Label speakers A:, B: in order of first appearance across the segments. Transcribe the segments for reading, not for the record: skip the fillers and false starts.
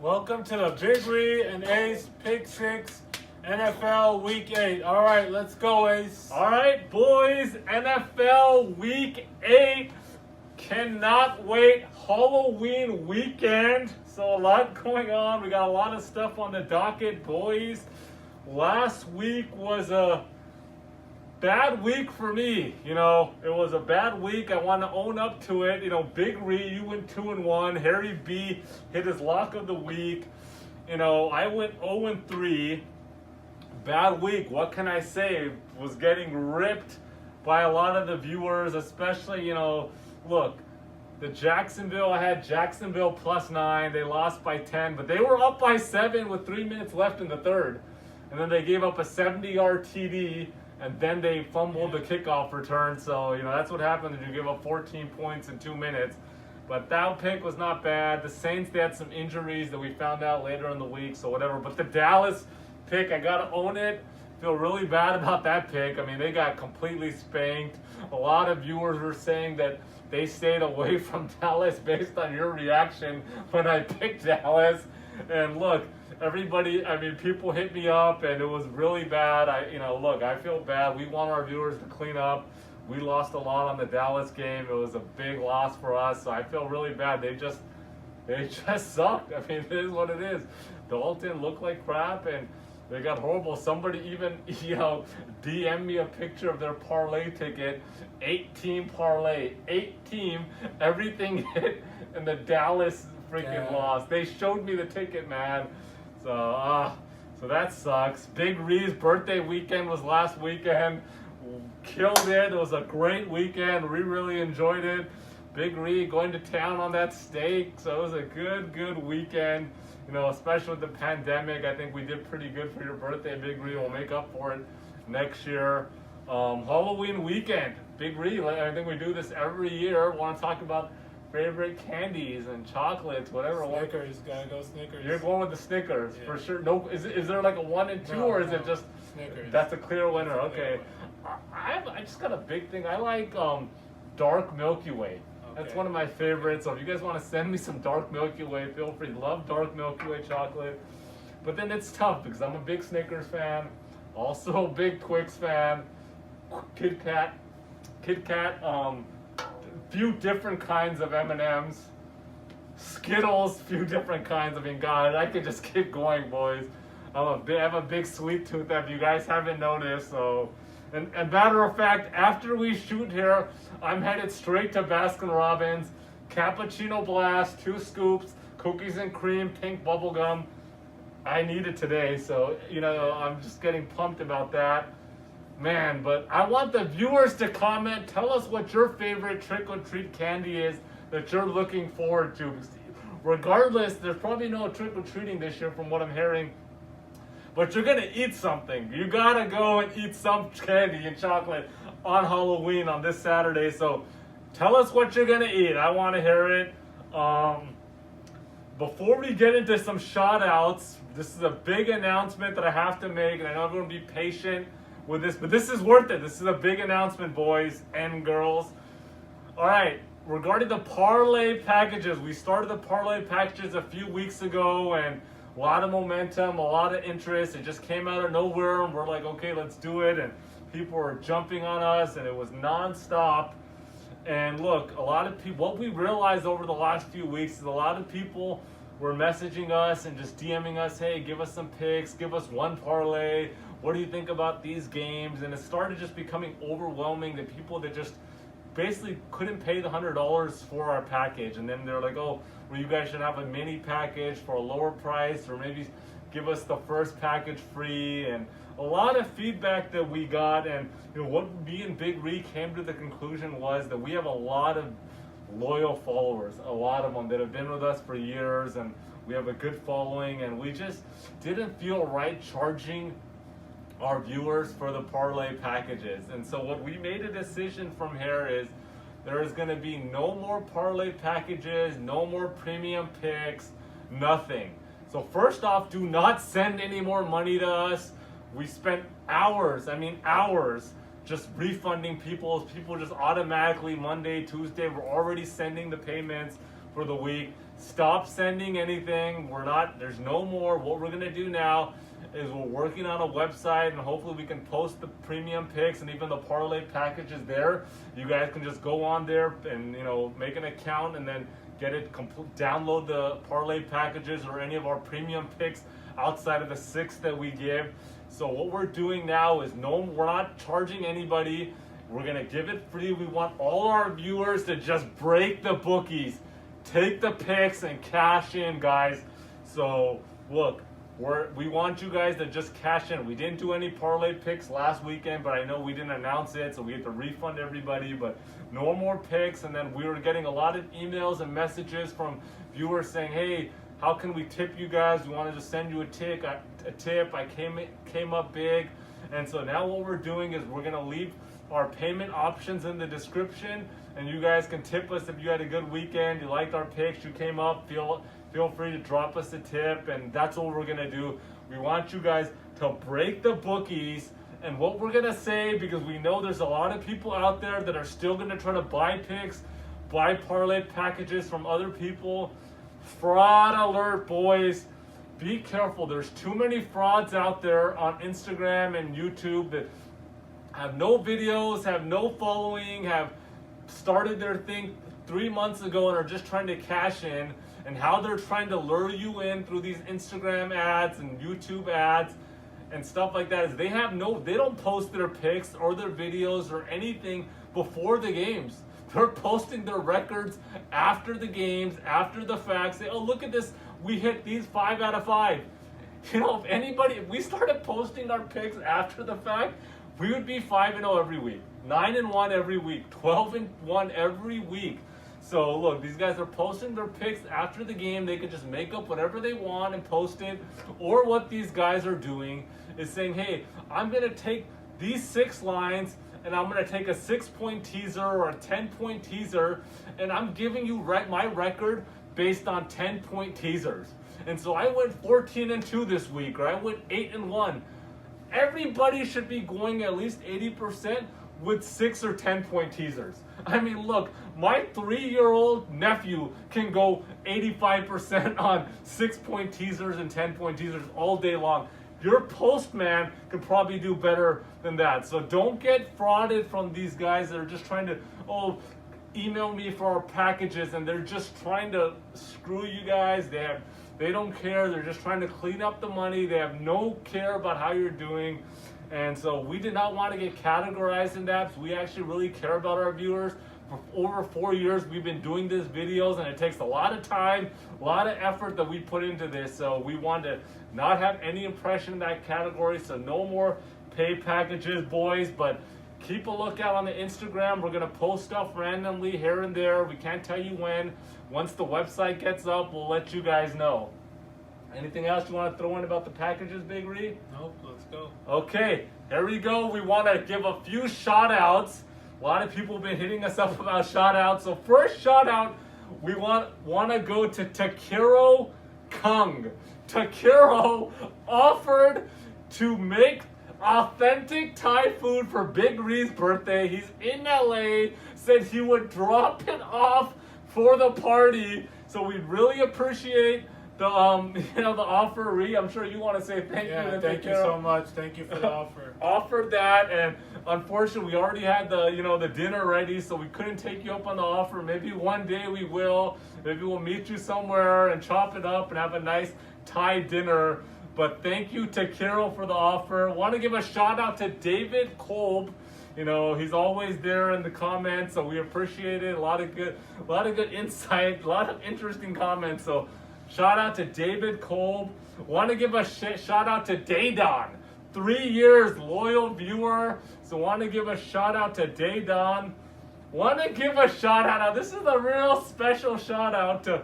A: Welcome to the BigRiandAce Pick 6 NFL Week 8. All right, let's go, Ace.
B: All right, boys, NFL Week 8. Cannot wait. Halloween weekend. So a lot going on. We got a lot of stuff on the docket, boys. Last week was a bad week for me. It was a bad week. I want to own up to it. Big Ree, you went 2-1. Harry B hit his lock of the week. I went 0-3. Bad week. What can I say? Was getting ripped by a lot of the viewers, especially, look, the Jacksonville, I had Jacksonville +9. They lost by 10, but they were up by 7 with 3 minutes left in the third. And then they gave up a 70-yard TD. And then they fumbled the kickoff return. So, that's what happens when you give up 14 points in 2 minutes. But that pick was not bad. The Saints, they had some injuries that we found out later in the week, so whatever. But the Dallas pick, I got to own it. Feel really bad about that pick. I mean, they got completely spanked. A lot of viewers were saying that they stayed away from Dallas based on your reaction when I picked Dallas. And look, people hit me up and it was really bad. I feel bad. We want our viewers to clean up. We lost a lot on the Dallas game. It was a big loss for us. So I feel really bad. They just sucked. I mean, it is what it is. Dalton looked like crap and they got horrible. Somebody even, DM me a picture of their parlay ticket. 8-team parlay. 8-team. Everything hit and the Dallas freaking lost. They showed me the ticket, man. So that sucks. Big Ree's birthday weekend was last weekend. Killed it. It was a great weekend. We really enjoyed it. Big Ree going to town on that steak. So it was a good weekend. Especially with the pandemic, I think we did pretty good for your birthday, Big Ree. We'll make up for it next year. Halloween weekend. Big Ree, I think we do this every year. Want to talk about favorite candies and chocolates, whatever.
A: Snickers, gotta go Snickers.
B: You're going with the Snickers for sure. No, is there like a 1 and 2 or is it just
A: Snickers?
B: That's a clear winner. Okay, I just got a big thing. I like dark Milky Way. That's one of my favorites. So if you guys want to send me some dark Milky Way, feel free. Love dark Milky Way chocolate. But then it's tough because I'm a big Snickers fan, also a big Twix fan. Kit Kat. Few different kinds of M&Ms, Skittles, few different kinds. I mean, God, I could just keep going, boys. I have a big sweet tooth that you guys haven't noticed. So, and matter of fact, after we shoot here, I'm headed straight to Baskin-Robbins, cappuccino blast, 2 scoops, cookies and cream, pink bubble gum. I need it today, so I'm just getting pumped about that. Man, but I want the viewers to comment. Tell us what your favorite trick-or-treat candy is that you're looking forward to. Regardless, there's probably no trick-or-treating this year from what I'm hearing. But you're going to eat something. You got to go and eat some candy and chocolate on Halloween on this Saturday. So tell us what you're going to eat. I want to hear it. Before we get into some shout-outs, this is a big announcement that I have to make. And I know everyone be patient with this, but this is worth it. This is a big announcement, boys and girls. All right, regarding the parlay packages, we started the parlay packages a few weeks ago and a lot of momentum, a lot of interest. It just came out of nowhere and we're like, okay, let's do it. And people were jumping on us and it was nonstop. And look, a lot of people, what we realized over the last few weeks is a lot of people were messaging us and just DMing us, hey, give us some picks, give us one parlay. What do you think about these games? And it started just becoming overwhelming. The people that just basically couldn't pay the $100 for our package. And then they're like, oh, well, you guys should have a mini package for a lower price, or maybe give us the first package free. And a lot of feedback that we got. And what me and Big Ree came to the conclusion was that we have a lot of loyal followers, a lot of them that have been with us for years. And we have a good following. And we just didn't feel right charging our viewers for the parlay packages. And so what we made a decision from here is there is going to be no more parlay packages, no more premium picks, nothing. So first off, do not send any more money to us. We spent hours just refunding people just automatically Monday, Tuesday, we're already sending the payments for the week. stop sending anything. There's no more. What we're gonna do now is we're working on a website, and hopefully we can post the premium picks and even the parlay packages there. You guys can just go on there and make an account and then get it download the parlay packages or any of our premium picks outside of the 6 that we give. So what we're doing now is we're not charging anybody. We're gonna give it free. We want all our viewers to just break the bookies, take the picks and cash in, guys. So look, we want you guys to just cash in. We didn't do any parlay picks last weekend, but I know we didn't announce it, so we have to refund everybody. But no more picks. And then we were getting a lot of emails and messages from viewers saying, hey, how can we tip you guys? We wanted to send you a tip. I came up big. And so now what we're doing is we're gonna leave our payment options in the description, and you guys can tip us if you had a good weekend, you liked our picks, you came up, feel free to drop us a tip. And that's what we're gonna do. We want you guys to break the bookies. And what we're gonna say, because we know there's a lot of people out there that are still gonna try to buy picks, buy parlay packages from other people. Fraud alert, boys. Be careful. There's too many frauds out there on Instagram and YouTube that have no videos, have no following, have started their thing 3 months ago and are just trying to cash in, and how they're trying to lure you in through these Instagram ads and YouTube ads and stuff like that is they don't post their picks or their videos or anything before the games. They're posting their records after the games, after the fact. Say, oh, look at this. We hit these 5 out of 5. If we started posting our picks after the fact, we would be 5-0 every week, 9-1 every week, 12-1 every week. So look, these guys are posting their picks after the game. They can just make up whatever they want and post it. Or what these guys are doing is saying, hey, I'm going to take these 6 lines and I'm going to take a 6-point teaser or a 10-point teaser, and I'm giving you my record based on 10-point teasers. And so I went 14-2 this week, or I went 8-1. Everybody should be going at least 80% with 6 or 10-point teasers. I mean, look, my 3-year-old nephew can go 85% on 6-point teasers and 10-point teasers all day long. Your postman could probably do better than that. So don't get frauded from these guys that are just trying to, email me for our packages, and they're just trying to screw you guys. They don't care. They're just trying to clean up the money. They have no care about how you're doing. And so we did not want to get categorized in that. We actually really care about our viewers. For over 4 years, we've been doing these videos, and it takes a lot of time, a lot of effort that we put into this. So we want to not have any impression in that category. So no more pay packages, boys. But keep a lookout on the Instagram. We're going to post stuff randomly here and there. We can't tell you when. Once the website gets up, we'll let you guys know. Anything else you want to throw in about the packages, Big Ree?
A: Nope, let's go.
B: Okay, here we go. We want to give a few shout outs. A lot of people have been hitting us up about shout outs. So first shout out, we want to go to Takiro Kung. Takiro offered to make authentic Thai food for Big Ree's birthday. He's in LA, said he would drop it off for the party. So we really appreciate the offer. I'm sure you want to say thank you.
A: Yeah, thank you so much. Thank you for the offer.
B: Offered that, and unfortunately, we already had the dinner ready, so we couldn't take you up on the offer. Maybe one day we will. Maybe we'll meet you somewhere and chop it up and have a nice Thai dinner. But thank you to Carol for the offer. Want to give a shout out to David Kolb. He's always there in the comments, so we appreciate it. A lot of good insight, a lot of interesting comments. So shout out to David Kolb. Want to give a shout out to Daydon. 3 years loyal viewer. So want to give a shout out to Daydon. Want to give a shout out. Now this is a real special shout out to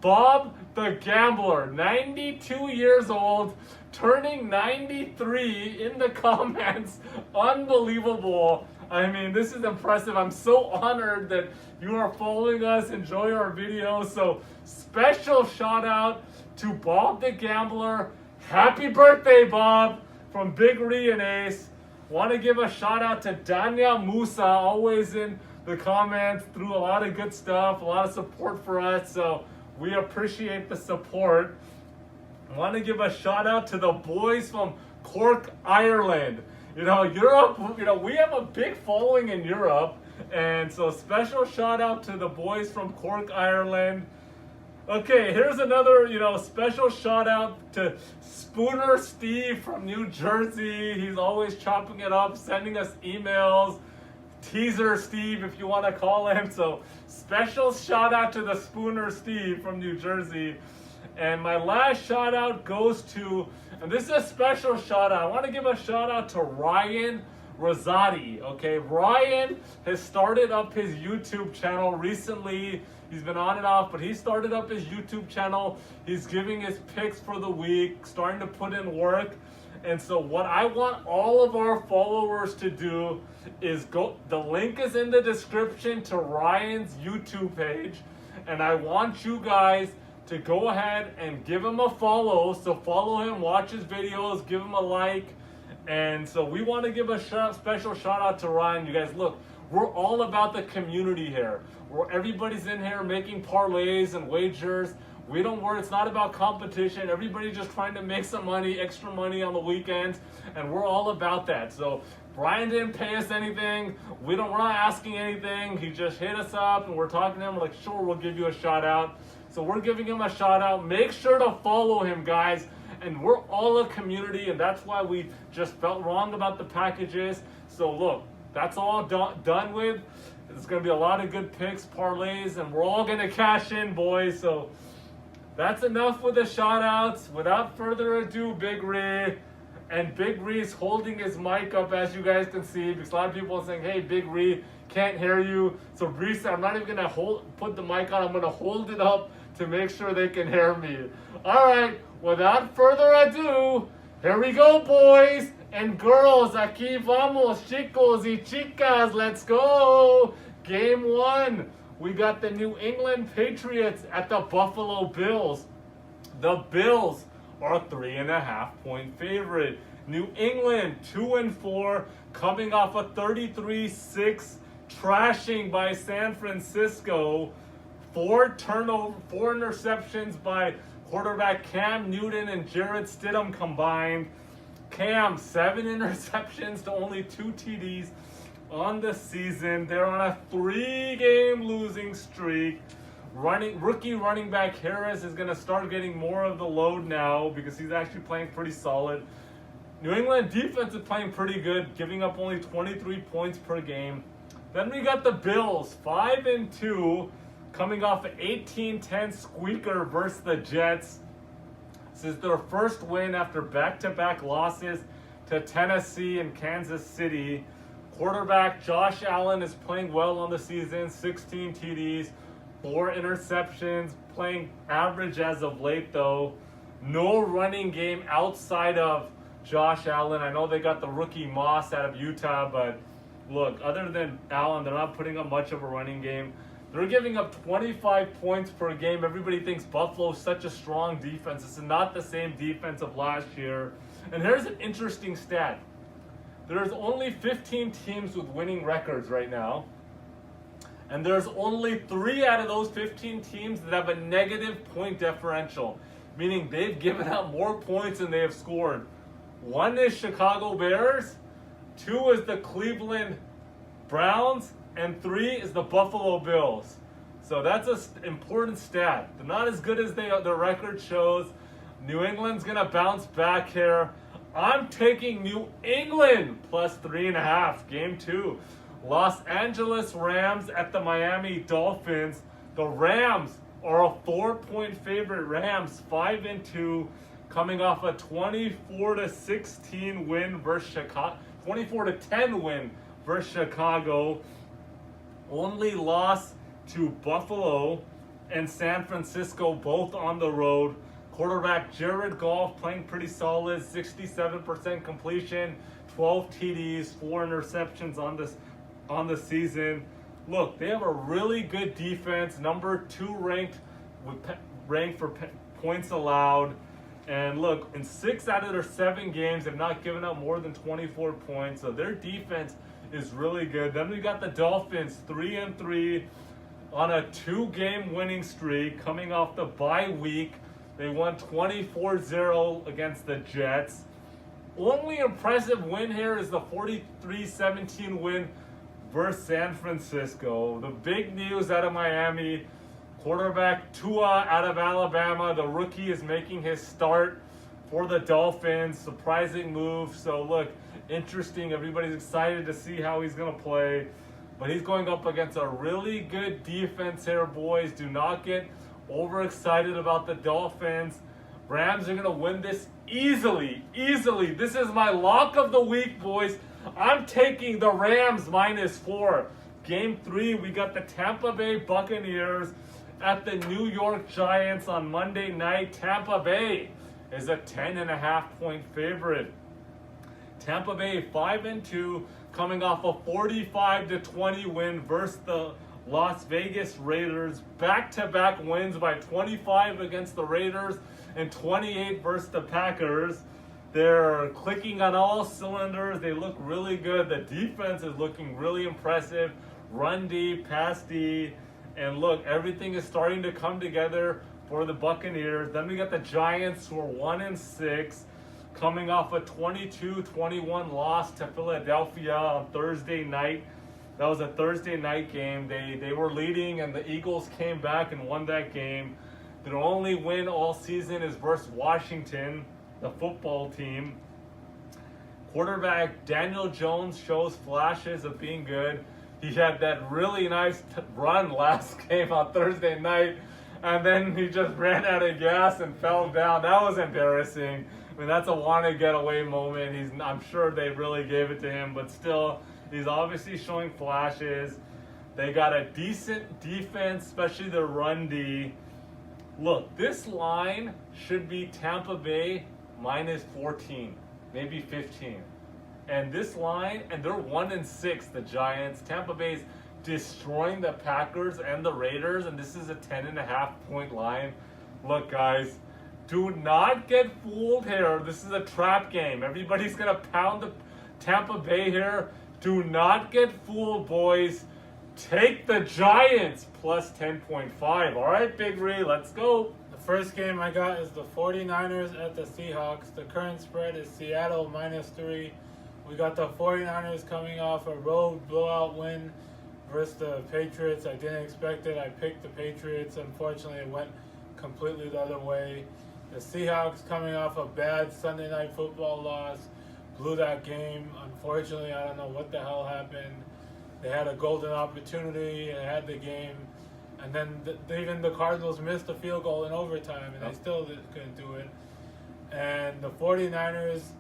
B: Bob the Gambler, 92 years old, turning 93 in the comments. Unbelievable. I mean, this is impressive. I'm so honored that you are following us, enjoy our videos. So special shout out to Bob the Gambler. Happy birthday, Bob, from BigRiandAce. Want to give a shout out to Danya Musa, always in the comments, through a lot of good stuff, a lot of support for us. So We appreciate the support. I want to give a shout out to the boys from Cork, Ireland. Europe, we have a big following in Europe. And so special shout out to the boys from Cork, Ireland. Okay, here's another, special shout out to Spooner Steve from New Jersey. He's always chopping it up, sending us emails. Teaser Steve, if you want to call him. So special shout out to the Spooner Steve from New Jersey. And my last shout out goes to, and this is a special shout out. I want to give a shout out to Ryan Rosati. Okay, Ryan has started up his YouTube channel recently. He's been on and off, but he started up his YouTube channel. He's giving his picks for the week, starting to put in work. And so what I want all of our followers to do is go, the link is in the description to Ryan's YouTube page. And I want you guys to go ahead and give him a follow. So follow him, watch his videos, give him a like. And so we want to give a special shout out to Ryan. You guys, look, we're all about the community here. Where everybody's in here making parlays and wagers. We don't worry, it's not about competition. Everybody's just trying to make some money, extra money on the weekends, and we're all about that. So Brian didn't pay us anything. We're not asking anything. He just hit us up and we're talking to him. We're like, sure, we'll give you a shout out. So we're giving him a shout out. Make sure to follow him, guys. And we're all a community, and that's why we just felt wrong about the packages. So look, that's all done with. There's going to be a lot of good picks, parlays, and we're all going to cash in, boys. So that's enough with the shout-outs. Without further ado, Big Ree. And Big Ree's holding his mic up, as you guys can see, because a lot of people are saying, hey, Big Ree, can't hear you. So Ree said, I'm not even going to put the mic on. I'm going to hold it up to make sure they can hear me. All right, without further ado, here we go, boys and girls. Aquí vamos, chicos y chicas. Let's go. Game 1. We got the New England Patriots at the Buffalo Bills. The Bills are a 3.5-point favorite. New England 2-4, coming off a 33-6 trashing by San Francisco. 4 interceptions by quarterback Cam Newton and Jarrett Stidham combined. Cam, 7 interceptions to only 2 TDs on the season. They're on a 3-game losing streak. Rookie running back Harris is going to start getting more of the load now because he's actually playing pretty solid. New England defense is playing pretty good, giving up only 23 points per game. Then we got the Bills, 5-2, coming off an 18-10 squeaker versus the Jets. This is their first win after back-to-back losses to Tennessee and Kansas City. Quarterback Josh Allen is playing well on the season, 16 TDs, 4 interceptions, playing average as of late though. No running game outside of Josh Allen. I know they got the rookie Moss out of Utah, but look, other than Allen, they're not putting up much of a running game. They're giving up 25 points per game. Everybody thinks Buffalo's such a strong defense. It's not the same defense of last year. And here's an interesting stat. There's only 15 teams with winning records right now. And there's only 3 out of those 15 teams that have a negative point differential, meaning they've given up more points than they have scored. 1 is Chicago Bears, 2 is the Cleveland Browns, and 3 is the Buffalo Bills. So that's an important stat. They're not as good as their record shows. New England's going to bounce back here. I'm taking New England plus 3.5, game 2. Los Angeles Rams at the Miami Dolphins. The Rams are a 4-point favorite. Rams 5-2, coming off a 24-16 win versus Chicago. 24-10 win versus Chicago. Only loss to Buffalo and San Francisco, both on the road. Quarterback Jared Goff playing pretty solid, 67% completion, 12 TDs, 4 interceptions on the season. Look, they have a really good defense, number 2 ranked for points allowed. And look, in 6 out of their 7 games, they've not given up more than 24 points. So their defense is really good. Then we got the Dolphins, 3-3. on a 2-game winning streak coming off the bye week. They won 24-0 against the Jets. Only impressive win here is the 43-17 win versus San Francisco. The big news out of Miami, quarterback Tua out of Alabama. The rookie is making his start for the Dolphins. Surprising move. So look, interesting. Everybody's excited to see how he's going to play. But he's going up against a really good defense here, boys. Do not get overexcited about the Dolphins. Rams are going to win this easily. This is my lock of the week, boys. I'm taking the Rams -4. Game 3, we got the Tampa Bay Buccaneers at the New York Giants on Monday night. Tampa Bay is a 10.5-point favorite. Tampa Bay 5-2, coming off a 45-20 win versus the Las Vegas Raiders. Back-to-back wins by 25 against the Raiders and 28 versus the Packers. They're clicking on all cylinders. They look really good. The defense is looking really impressive. Run D, pass D, and look, everything is starting to come together for the Buccaneers. Then we got the Giants, who are 1-6, coming off a 22-21 loss to Philadelphia on Thursday night. That was a Thursday night game. They were leading, and the Eagles came back and won that game. Their only win all season is versus Washington, the football team. Quarterback Daniel Jones shows flashes of being good. He had that really nice run last game on Thursday night, and then he just ran out of gas and fell down. That was embarrassing. I mean, that's a wanted getaway moment. I'm sure they really gave it to him, but still, he's obviously showing flashes. They got a decent defense, especially the run D. Look, this line should be Tampa Bay -14, maybe 15. And this line, and they're 1-6, the Giants. Tampa Bay's destroying the Packers and the Raiders, and this is a 10.5-point line. Look, guys, do not get fooled here. This is a trap game. Everybody's going to pound the Tampa Bay here. Do not get fooled, boys. Take the Giants plus 10.5. All right, Big Ree, let's go.
A: The first game I got is the 49ers at the Seahawks. The current spread is Seattle -3. We got the 49ers coming off a road blowout win versus the Patriots. I didn't expect it. I picked the Patriots. Unfortunately, it went completely the other way. The Seahawks coming off a bad Sunday Night Football loss. Blew that game. Unfortunately, I don't know what the hell happened. They had a golden opportunity and had the game. And then even the Cardinals missed a field goal in overtime, and they still couldn't do it. And the 49ers,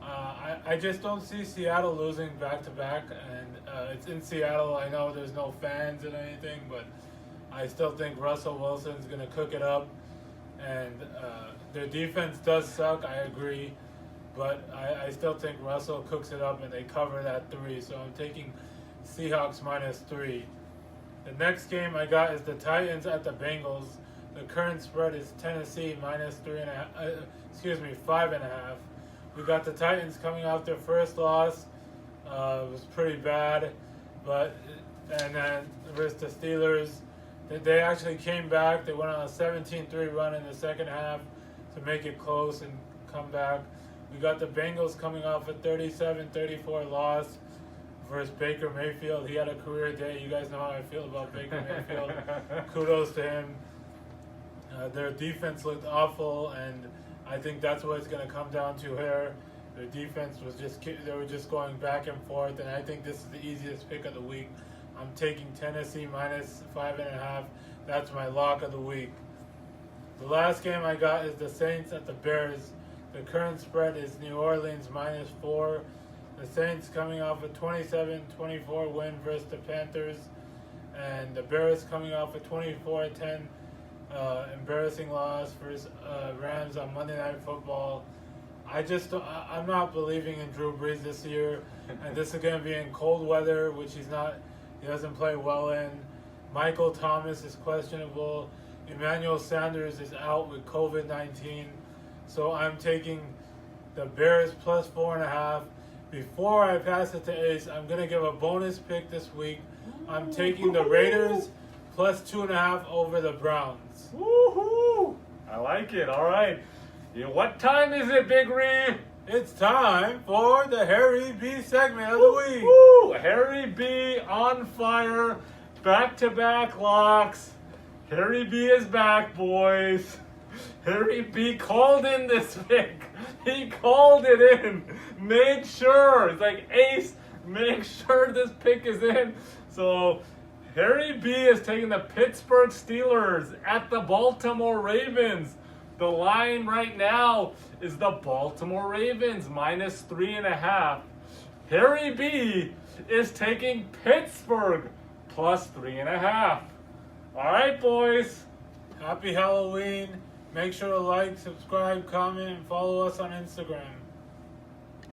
A: I just don't see Seattle losing back-to-back. And it's in Seattle. I know there's no fans and anything, but I still think Russell Wilson's going to cook it up. And their defense does suck, I agree. But I still think Russell cooks it up and they cover that 3. So I'm taking Seahawks -3. The next game I got is the Titans at the Bengals. The current spread is Tennessee -5.5. We got the Titans coming off their first loss. It was pretty bad, and then versus the Steelers, they actually came back. They went on a 17-3 run in the second half to make it close and come back. We got the Bengals coming off a 37-34 loss versus Baker Mayfield. He had a career day. You guys know how I feel about Baker Mayfield. Kudos to him. Their defense looked awful, and I think that's what it's going to come down to here. Their defense they were just going back and forth, and I think this is the easiest pick of the week. I'm taking Tennessee -5.5. That's my lock of the week. The last game I got is the Saints at the Bears. The current spread is New Orleans -4. The Saints coming off a 27-24 win versus the Panthers, and the Bears coming off a 24-10 embarrassing loss versus Rams on Monday Night Football. I'm not believing in Drew Brees this year, and this is going to be in cold weather, which he doesn't play well in. Michael Thomas is questionable. Emmanuel Sanders is out with COVID-19, so I'm taking the Bears plus 4.5. Before I pass it to Ace, I'm going to give a bonus pick this week. I'm taking the Raiders plus 2.5 over the Browns.
B: Woohoo! I like it. All right. Yeah, what time is it, Big Ree?
A: It's time for the Harry B segment of the week.
B: Woo! Harry B on fire. Back-to-back locks. Harry B is back, boys. Harry B called in this pick. He called it in. Made sure. It's like Ace. Make sure this pick is in. So Harry B is taking the Pittsburgh Steelers at the Baltimore Ravens. The line right now is the Baltimore Ravens minus 3.5. Harry B is taking Pittsburgh plus 3.5. All right, boys.
A: Happy Halloween. Make sure to like, subscribe, comment, and follow us on Instagram.